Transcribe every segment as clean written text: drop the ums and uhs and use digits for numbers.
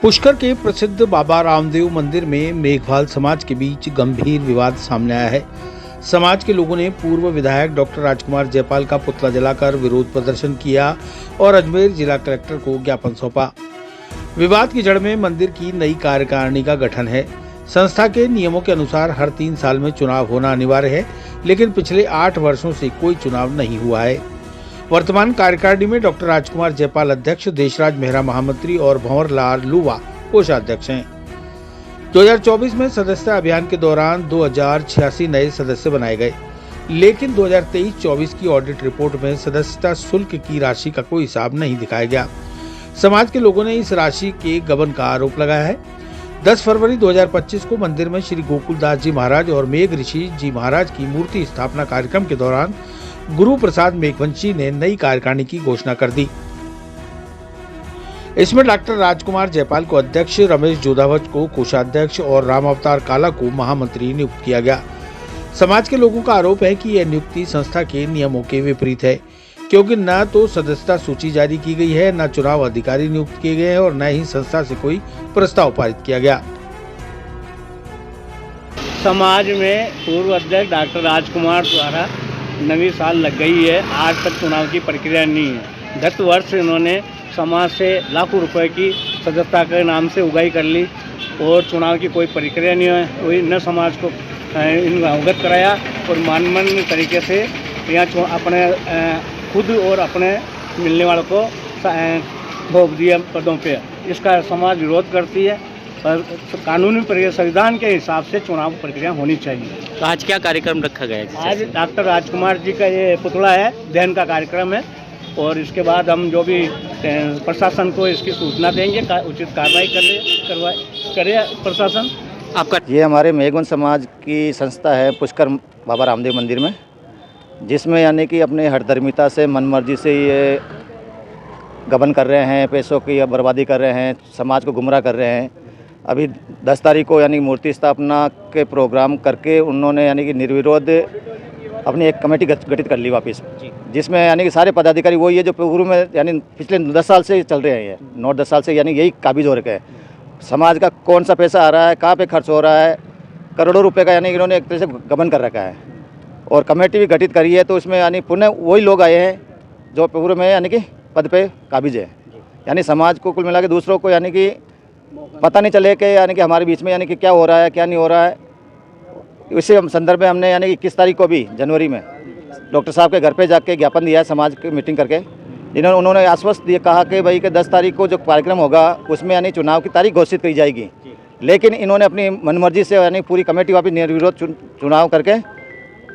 पुष्कर के प्रसिद्ध बाबा रामदेव मंदिर में मेघवाल समाज के बीच गंभीर विवाद सामने आया है। समाज के लोगों ने पूर्व विधायक डॉक्टर राजकुमार जयपाल का पुतला जलाकर विरोध प्रदर्शन किया और अजमेर जिला कलेक्टर को ज्ञापन सौंपा। विवाद की जड़ में मंदिर की नई कार्यकारिणी का गठन है। संस्था के नियमों के अनुसार हर 3 साल में चुनाव होना अनिवार्य है, लेकिन पिछले 8 वर्षों से कोई चुनाव नहीं हुआ है। वर्तमान कार्यकारिणी में डॉक्टर राजकुमार जयपाल अध्यक्ष, देशराज मेहरा महामंत्री और भंवर लाल लूवा कोषाध्यक्ष हैं। 2024 में सदस्यता अभियान के दौरान 2086 नए सदस्य बनाए गए, लेकिन 2023-24 की ऑडिट रिपोर्ट में सदस्यता शुल्क की राशि का कोई हिसाब नहीं दिखाया गया। समाज के लोगों ने इस राशि के गबन का आरोप लगाया है। 10 फरवरी 2025 को मंदिर में श्री गोकुलदास जी महाराज और मेघ ऋषि जी महाराज की मूर्ति स्थापना कार्यक्रम के दौरान गुरु प्रसाद मेघवंशी ने नई कार्यकारिणी की घोषणा कर दी। इसमें डॉक्टर राजकुमार जयपाल को अध्यक्ष, रमेश जोधावत को कोषाध्यक्ष और राम अवतार काला को महामंत्री नियुक्त किया गया। समाज के लोगों का आरोप है कि यह नियुक्ति संस्था के नियमों के विपरीत है, क्योंकि न तो सदस्यता सूची जारी की गई है, न चुनाव अधिकारी नियुक्त किए गए हैं और न ही संस्था से कोई प्रस्ताव पारित किया गया। समाज में पूर्व अध्यक्ष डॉक्टर राजकुमार द्वारा 9वीं साल लग गई है, आज तक चुनाव की प्रक्रिया नहीं है। गत वर्ष इन्होंने समाज से लाखों रुपए की सदस्यता के नाम से उगाही कर ली और चुनाव की कोई प्रक्रिया नहीं हुई, न समाज को इनका अवगत कराया और मानमान्य तरीके से यहाँ अपने खुद और अपने मिलने वालों को भोग दिया पदों पे। इसका समाज विरोध करती है और कानूनी प्रक्रिया संविधान के हिसाब से चुनाव प्रक्रिया होनी चाहिए। तो आज क्या कार्यक्रम रखा गया है? आज डॉक्टर राजकुमार जी का ये पुतला है, दहन का कार्यक्रम है और इसके बाद हम जो भी प्रशासन को इसकी सूचना देंगे, उचित कार्रवाई करे प्रशासन। आपका ये हमारे मेघवन समाज की संस्था है पुष्कर बाबा रामदेव मंदिर में, जिसमें यानी कि अपने हठधर्मिता से मनमर्जी से ये गबन कर रहे हैं, पैसों की बर्बादी कर रहे हैं, समाज को गुमराह कर रहे हैं। अभी 10 तारीख को यानी मूर्ति स्थापना के प्रोग्राम करके उन्होंने यानी कि निर्विरोध अपनी एक कमेटी गठित कर ली वापस, जिसमें यानी कि सारे पदाधिकारी वही है जो पूर्व में यानी पिछले 10 साल से चल रहे हैं, 9-10 साल से यानी यही काबिज हो रखे हैं। समाज का कौन सा पैसा आ रहा है, कहाँ पे खर्च हो रहा है, करोड़ों रुपए का यानी कि इन्होंने एक तरह से गबन कर रखा है और कमेटी भी गठित करी है। तो इसमें यानी पुनः वही लोग आए हैं जो पूर्व में यानी कि पद पे काबिज है। यानी समाज को कुल मिला के दूसरों को यानी कि पता नहीं चले कि यानी कि हमारे बीच में यानी कि क्या हो रहा है, क्या नहीं हो रहा है। इसी संदर्भ में हमने यानी कि 21 तारीख को भी जनवरी में डॉक्टर साहब के घर पे जाके ज्ञापन दिया है, समाज की मीटिंग करके। उन्होंने आश्वस्त दिया, कहा कि भाई कि 10 तारीख को जो कार्यक्रम होगा उसमें यानी चुनाव की तारीख घोषित की जाएगी, लेकिन इन्होंने अपनी मनमर्जी से यानी पूरी कमेटी वापस निर्विरोध चुनाव करके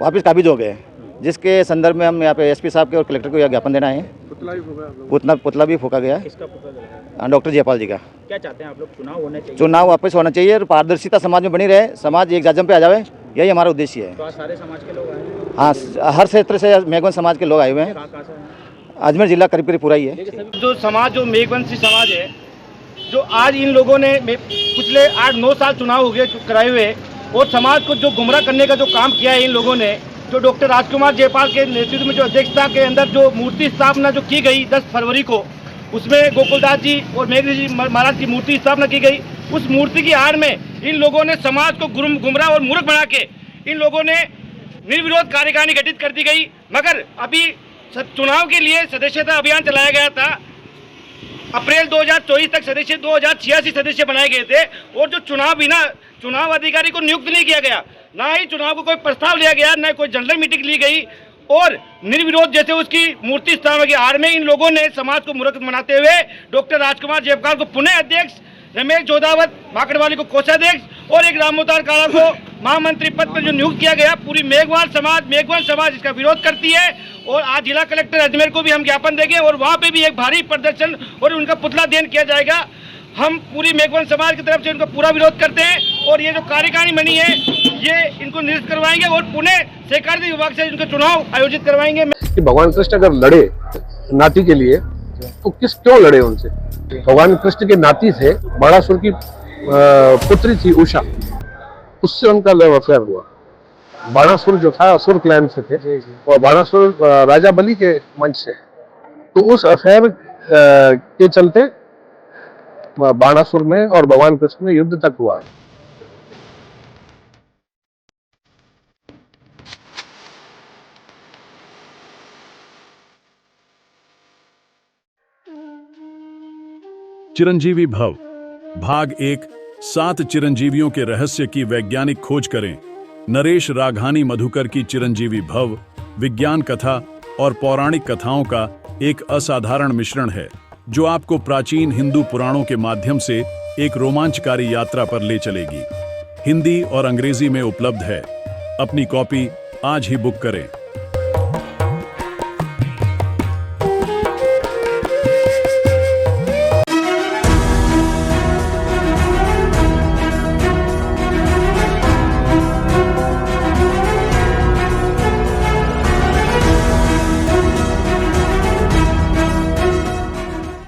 वापस काबिज हो गए, जिसके संदर्भ में हम यहाँ पे एसपी साहब के और कलेक्टर को यह ज्ञापन देना है। पुतला भी फूका गया डॉक्टर जयपाल जी का। क्या चाहते हैं आप लोग? चुनाव होने चाहिए, चुनाव वापस होना चाहिए और पारदर्शिता समाज में बनी रहे, समाज एक जाजम पे आ जावे, यही हमारा उद्देश्य है। तो आज सारे समाज के लोग आए हैं? हाँ, हर क्षेत्र से मेघवन समाज के लोग आए हुए हैं। अजमेर जिला करीब पूरा ही है। जो समाज, जो मेघवंशी समाज है, जो आज इन लोगों ने पिछले 8-9 साल चुनाव हो गए कराए हुए और समाज को जो गुमराह करने का जो काम किया है इन लोगों ने, जो डॉक्टर राजकुमार जयपाल के नेतृत्व में जो अध्यक्षता के अंदर जो मूर्ति स्थापना जो की गई 10 फरवरी को, उसमें गोकुलदास जी और मेघ जी महाराज की मूर्ति स्थापना की गई। उस मूर्ति की आड़ में इन लोगों ने समाज को गुमराह और मूर्ख बना के इन लोगों ने निर्विरोध कार्यकारिणी गठित कर दी गई। मगर अभी चुनाव के लिए सदस्यता अभियान चलाया गया था। अप्रैल 2024 तक सदस्य 2086 सदस्य बनाए गए थे और जो चुनाव अधिकारी को नियुक्त नहीं किया गया, ना ही चुनाव को कोई प्रस्ताव लिया गया, ना कोई जनरल मीटिंग ली गई और निर्विरोध जैसे उसकी मूर्ति स्थापना की आड़ में इन लोगों ने समाज को मूर्ख बनाते हुए डॉक्टर राजकुमार जयपाल को पुनः अध्यक्ष, रमेश जोधावत माकड़वाली को कोषाध्यक्ष और एक राम अवतार काला को महामंत्री पद पर जो नियुक्त किया गया, पूरी मेघवन समाज इसका विरोध करती है। और आज जिला कलेक्टर अजमेर को भी हम ज्ञापन देंगे और वहाँ पे भी एक भारी प्रदर्शन और उनका पुतला दहन किया जाएगा। हम पूरी मेघवन समाज की तरफ से उनका पूरा विरोध करते हैं और ये जो कार्यकारिणी बनी है ये इनको निरस्त करवाएंगे और पुनः सहकारिता विभाग से इनका चुनाव आयोजित करवाएंगे। कि भगवान कृष्ण अगर लड़े नाती के लिए तो क्यों लड़े उनसे? भगवान कृष्ण के नाती थे, बाणासुर की पुत्री थी उषा, उससे उनका लव अफेयर हुआ। बाणासुर जो था असुर क्लैन से थे और बाणासुर राजा बलि के मंच से, तो उस अफेयर के चलते बाणासुर में और भगवान कृष्ण में युद्ध तक हुआ। चिरंजीवी भव भाग 1 7 चिरंजीवियों के रहस्य की वैज्ञानिक खोज करें। नरेश राघानी मधुकर की चिरंजीवी भव विज्ञान कथा और पौराणिक कथाओं का एक असाधारण मिश्रण है जो आपको प्राचीन हिंदू पुराणों के माध्यम से एक रोमांचकारी यात्रा पर ले चलेगी। हिंदी और अंग्रेजी में उपलब्ध है। अपनी कॉपी आज ही बुक करें।